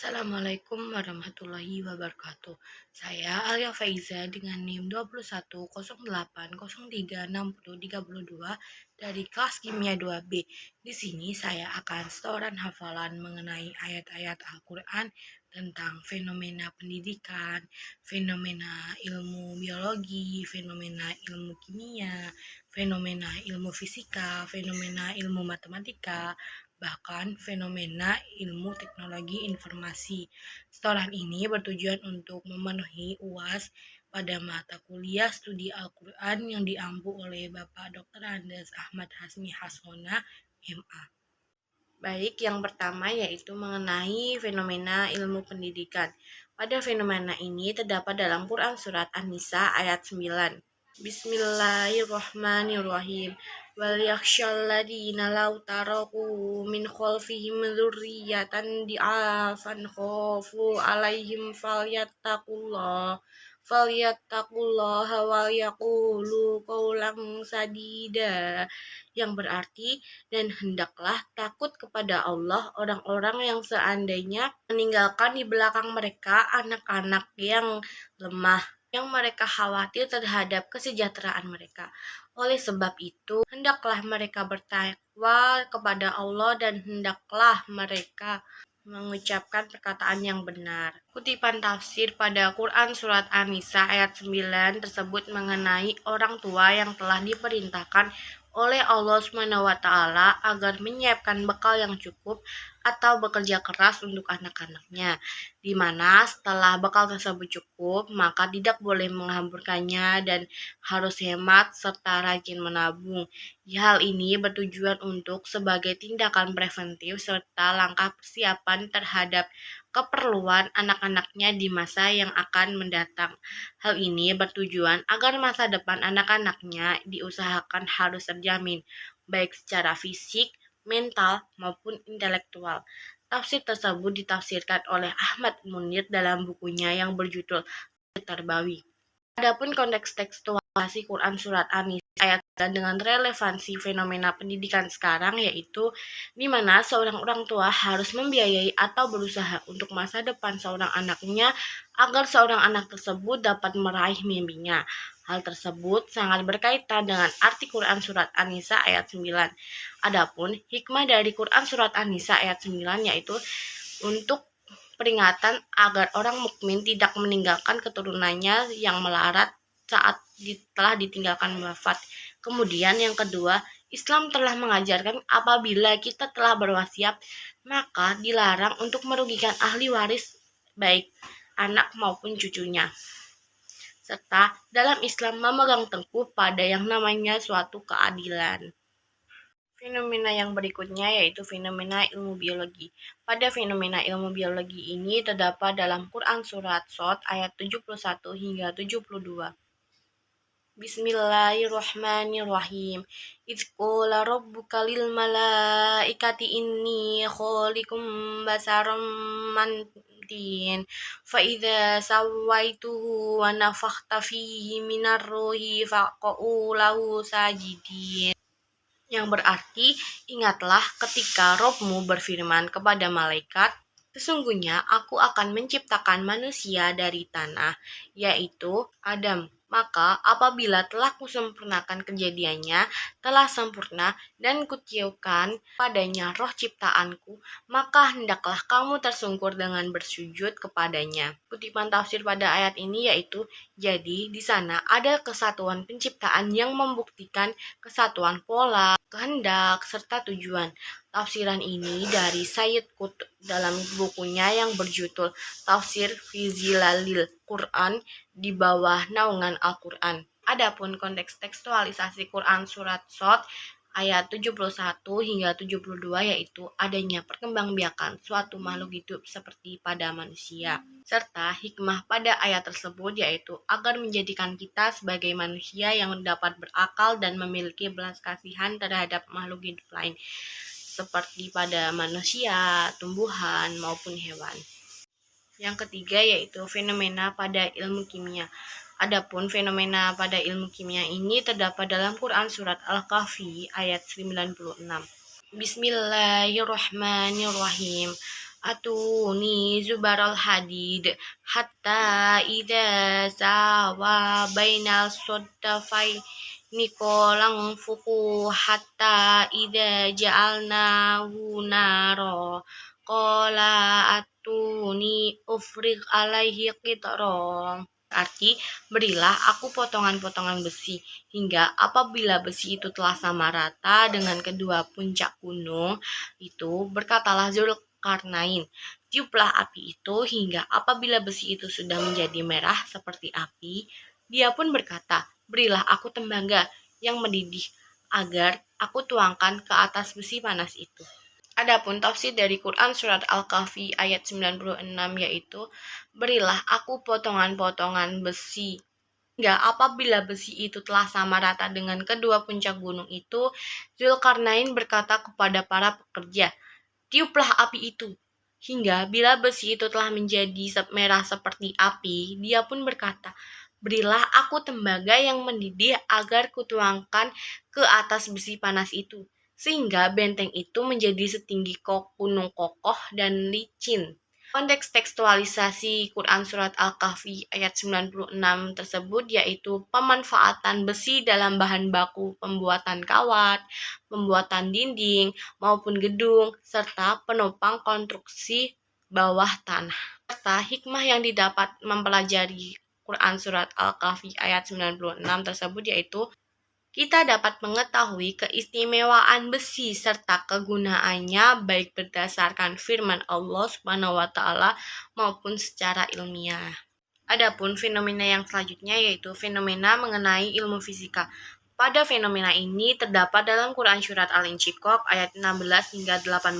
Assalamualaikum warahmatullahi wabarakatuh. Saya Alia Faiza dengan NIM 2108036032 dari kelas Kimia 2B. Di sini saya akan setoran hafalan mengenai ayat-ayat Al-Quran tentang fenomena pendidikan, fenomena ilmu biologi, fenomena ilmu kimia, fenomena ilmu fisika, fenomena ilmu matematika, bahkan fenomena ilmu teknologi informasi. Setoran ini bertujuan untuk memenuhi UAS pada mata kuliah studi Al-Quran yang diampu oleh Bapak Dr. Andes Ahmad Hasmi Hasona, MA. Baik, yang pertama yaitu mengenai fenomena ilmu pendidikan. Pada fenomena ini terdapat dalam Quran Surat An-Nisa ayat 9. Bismillahirrahmanirrahim. Wal yakhshal ladina law taraku min khalfihim dzurriyyatan di'afan khafu alaihim falyattaqullaha wal yaqulu qawlan sadida, yang berarti, dan hendaklah takut kepada Allah orang-orang yang seandainya meninggalkan di belakang mereka anak-anak yang lemah, yang mereka khawatir terhadap kesejahteraan mereka. Oleh sebab itu, hendaklah mereka bertakwa kepada Allah dan hendaklah mereka mengucapkan perkataan yang benar. Kutipan tafsir pada Quran Surat An-Nisa ayat 9 tersebut mengenai orang tua yang telah diperintahkan oleh Allah SWT agar menyiapkan bekal yang cukup atau bekerja keras untuk anak-anaknya, di mana setelah bekal tersebut cukup, maka tidak boleh menghamburkannya dan harus hemat serta rajin menabung. Hal ini bertujuan untuk sebagai tindakan preventif serta langkah persiapan terhadap keperluan anak-anaknya di masa yang akan mendatang. Hal ini bertujuan agar masa depan anak-anaknya diusahakan harus terjamin, baik secara fisik, mental, maupun intelektual. Tafsir tersebut ditafsirkan oleh Ahmad Munir dalam bukunya yang berjudul Tarbawi. Adapun konteks tekstualisasi Quran Surat An-Nisa ayat dan dengan relevansi fenomena pendidikan sekarang, yaitu di mana seorang orang tua harus membiayai atau berusaha untuk masa depan seorang anaknya agar seorang anak tersebut dapat meraih mimpinya. Hal tersebut sangat berkaitan dengan arti Quran Surat An-Nisa ayat 9. Adapun hikmah dari Quran Surat An-Nisa ayat 9 yaitu untuk peringatan agar orang mukmin tidak meninggalkan keturunannya yang melarat saat telah ditinggalkan wafat. Kemudian yang kedua, Islam telah mengajarkan apabila kita telah berwasiat, maka dilarang untuk merugikan ahli waris baik anak maupun cucunya. Serta dalam Islam memegang teguh pada yang namanya suatu keadilan. Fenomena yang berikutnya yaitu fenomena ilmu biologi. Pada fenomena ilmu biologi ini terdapat dalam Quran Surat Shad ayat 71 hingga 72. Bismillahirrahmanirrahim. Idz qala rabbuka lil malaikati inni khaliqum basaram min tin fa idza sawaituhu wa nafakhtu fihi minar ruhi faqa'u lahu sajidin, yang berarti, ingatlah ketika Robmu berfirman kepada malaikat, sesungguhnya aku akan menciptakan manusia dari tanah, yaitu Adam. Maka apabila telah kusempurnakan kejadiannya, telah sempurna dan kutiupkan padanya roh ciptaanku, maka hendaklah kamu tersungkur dengan bersujud kepadanya. Kutipan tafsir pada ayat ini yaitu, jadi di sana ada kesatuan penciptaan yang membuktikan kesatuan pola, kehendak, serta tujuan. Tafsiran ini dari Sayyid Qutb dalam bukunya yang berjudul Tafsir fi Zilalil Quran di bawah naungan Al-Quran. Adapun konteks tekstualisasi Quran Surat Shad ayat 71 hingga 72 yaitu adanya perkembangbiakan suatu makhluk hidup seperti pada manusia, serta hikmah pada ayat tersebut yaitu agar menjadikan kita sebagai manusia yang dapat berakal dan memiliki belas kasihan terhadap makhluk hidup lain seperti pada manusia, tumbuhan, maupun hewan. Yang ketiga yaitu fenomena pada ilmu kimia. Adapun fenomena pada ilmu kimia ini terdapat dalam Quran Surat Al-Kahfi ayat 96. Bismillahirrahmanirrahim. atuni zubaral hadid hatta idza sawa bainal soddafaini kolang fuku hatta idza ja'alnahu naro qala atuni ufrig alaihi qitran. Berarti, berilah aku potongan-potongan besi, hingga apabila besi itu telah sama rata dengan kedua puncak gunung, itu berkatalah Zulkarnain, tiuplah api itu hingga apabila besi itu sudah menjadi merah seperti api. Dia pun berkata, berilah aku tembaga yang mendidih, agar aku tuangkan ke atas besi panas itu. Adapun tafsir dari Quran surat Al-Kahfi ayat 96 yaitu, berilah aku potongan-potongan besi hingga apabila besi itu telah sama rata dengan kedua puncak gunung itu. Zulkarnain berkata kepada para pekerja, tiuplah api itu. Hingga bila besi itu telah menjadi merah seperti api, dia pun berkata, berilah aku tembaga yang mendidih agar kutuangkan ke atas besi panas itu, sehingga benteng itu menjadi setinggi gunung kokoh dan licin. Konteks tekstualisasi Quran Surat Al-Kahfi ayat 96 tersebut yaitu pemanfaatan besi dalam bahan baku pembuatan kawat, pembuatan dinding, maupun gedung, serta penopang konstruksi bawah tanah. Serta hikmah yang didapat mempelajari Quran Surat Al-Kahfi ayat 96 tersebut yaitu, kita dapat mengetahui keistimewaan besi serta kegunaannya baik berdasarkan firman Allah Subhanahu wa taala maupun secara ilmiah. Adapun fenomena yang selanjutnya yaitu fenomena mengenai ilmu fisika. Pada fenomena ini terdapat dalam Quran Surat Al-Insyiqaq ayat 16 hingga 18.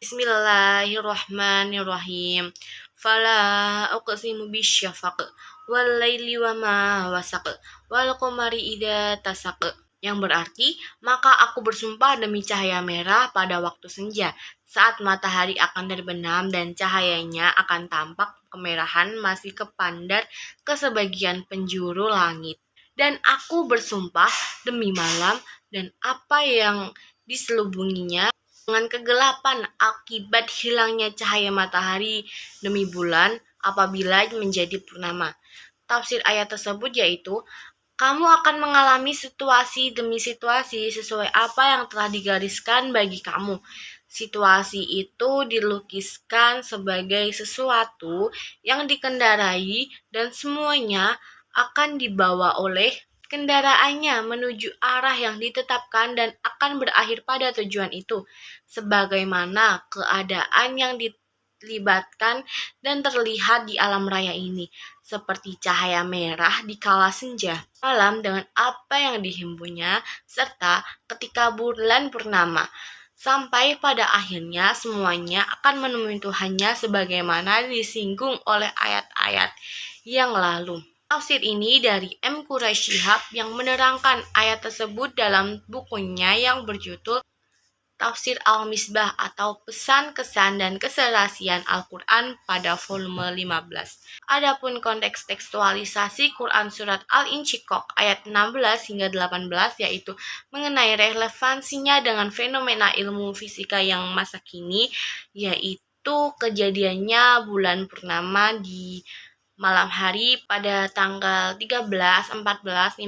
Bismillahirrahmanirrahim. Fala uqsimu bisyafaq wal laili wama wasaq wal qamari idza tasaq, yang berarti, maka aku bersumpah demi cahaya merah pada waktu senja, saat matahari akan terbenam dan cahayanya akan tampak kemerahan masih kepandar ke sebagian penjuru langit. Dan aku bersumpah demi malam dan apa yang diselubunginya dengan kegelapan akibat hilangnya cahaya matahari, demi bulan apabila menjadi purnama. Tafsir ayat tersebut yaitu, kamu akan mengalami situasi demi situasi sesuai apa yang telah digariskan bagi kamu. Situasi itu dilukiskan sebagai sesuatu yang dikendarai dan semuanya akan dibawa oleh kendaraannya menuju arah yang ditetapkan dan akan berakhir pada tujuan itu, sebagaimana keadaan yang dilibatkan dan terlihat di alam raya ini, seperti cahaya merah di kala senja, malam dengan apa yang dihimpunnya, serta ketika bulan purnama, sampai pada akhirnya semuanya akan menemui Tuhannya sebagaimana disinggung oleh ayat-ayat yang lalu. Tafsir ini dari M. Quraish Shihab yang menerangkan ayat tersebut dalam bukunya yang berjudul Tafsir Al-Misbah atau Pesan Kesan dan Keserasian Al-Quran pada volume 15. Adapun konteks tekstualisasi Quran Surat Al-Insyiqaq ayat 16 hingga 18 yaitu mengenai relevansinya dengan fenomena ilmu fisika yang masa kini, yaitu kejadiannya bulan purnama di malam hari pada tanggal 13, 14, 15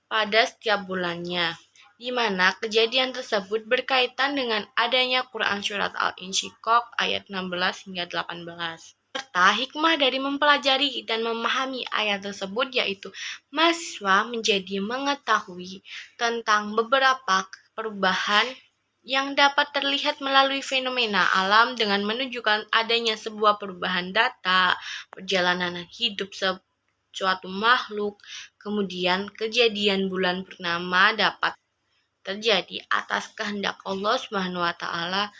pada setiap bulannya, di mana kejadian tersebut berkaitan dengan adanya Quran Surat Al-Insyiqaq ayat 16 hingga 18. Serta hikmah dari mempelajari dan memahami ayat tersebut yaitu, mahasiswa menjadi mengetahui tentang beberapa perubahan yang dapat terlihat melalui fenomena alam dengan menunjukkan adanya sebuah perubahan data, perjalanan hidup suatu makhluk, kemudian kejadian bulan purnama dapat terjadi atas kehendak Allah Subhanahu wa taala.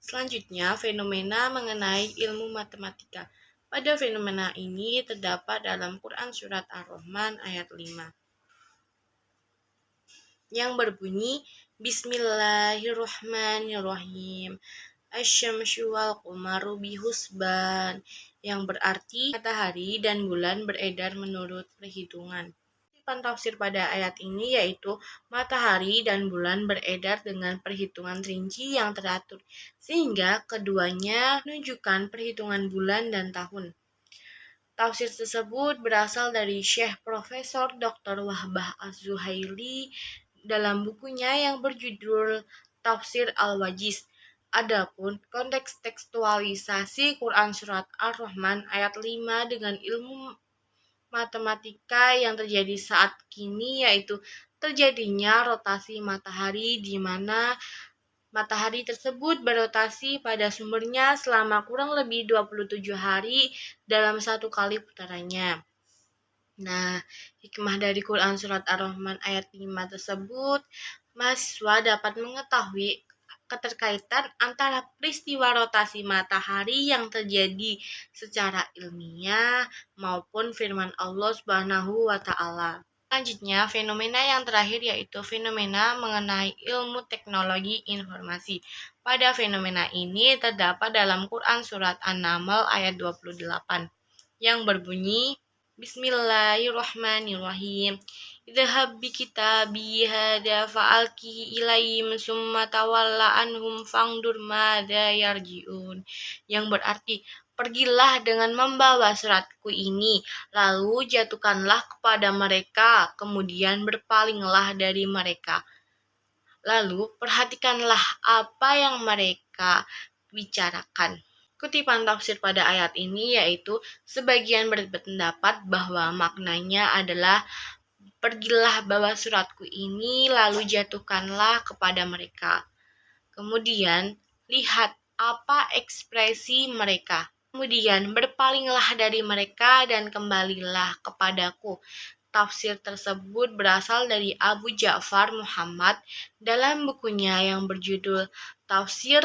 Selanjutnya, fenomena mengenai ilmu matematika. Pada fenomena ini terdapat dalam Quran Surat Ar-Rahman ayat 5 yang berbunyi, Bismillahirrahmanirrahim. Asyamsu wal qamaru bihusban, yang berarti matahari dan bulan beredar menurut perhitungan. kutipan tafsir pada ayat ini yaitu matahari dan bulan beredar dengan perhitungan rinci yang teratur, sehingga keduanya menunjukkan perhitungan bulan dan tahun. Tafsir tersebut berasal dari Syekh Profesor Dr. Wahbah Az-Zuhaili dalam bukunya yang berjudul Tafsir Al-Wajiz. Adapun konteks tekstualisasi Quran Surat Ar-Rahman ayat 5 dengan ilmu matematika yang terjadi saat kini yaitu terjadinya rotasi matahari di mana matahari tersebut berotasi pada sumbernya selama kurang lebih 27 hari dalam satu kali putarannya. Nah, hikmah dari Quran Surat Ar-Rahman ayat 5 tersebut, mahasiswa dapat mengetahui keterkaitan antara peristiwa rotasi matahari yang terjadi secara ilmiah maupun firman Allah Subhanahu wa Ta'ala. Selanjutnya, fenomena yang terakhir yaitu fenomena mengenai ilmu teknologi informasi. Pada fenomena ini terdapat dalam Quran Surat An-Naml ayat 28 yang berbunyi, Bismillahirrahmanirrahim. Idhab bi kitabi hada fa'alkihi ilayhim summa tawalla anhum fangdur mada yarji'un. Yang berarti, pergilah dengan membawa suratku ini, lalu jatuhkanlah kepada mereka, kemudian berpalinglah dari mereka. Lalu perhatikanlah apa yang mereka bicarakan. Kutipan tafsir pada ayat ini yaitu sebagian berpendapat bahwa maknanya adalah pergilah bawa suratku ini lalu jatuhkanlah kepada mereka. Kemudian lihat apa ekspresi mereka. Kemudian berpalinglah dari mereka dan kembalilah kepadaku. Tafsir tersebut berasal dari Abu Ja'far Muhammad dalam bukunya yang berjudul Tafsir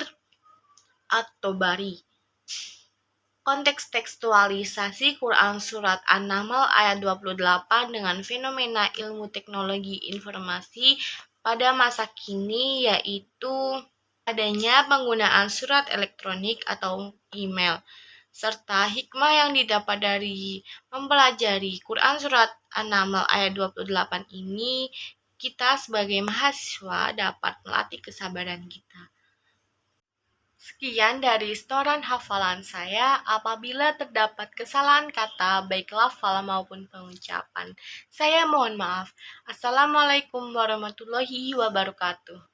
At-Tabari. Konteks tekstualisasi Quran Surat An-Naml ayat 28 dengan fenomena ilmu teknologi informasi pada masa kini yaitu adanya penggunaan surat elektronik atau email, serta hikmah yang didapat dari mempelajari Quran Surat An-Naml ayat 28 ini, kita sebagai mahasiswa dapat melatih kesabaran kita. Sekian dari setoran hafalan saya. Apabila terdapat kesalahan kata, baik lafal maupun pengucapan, saya mohon maaf. Assalamualaikum warahmatullahi wabarakatuh.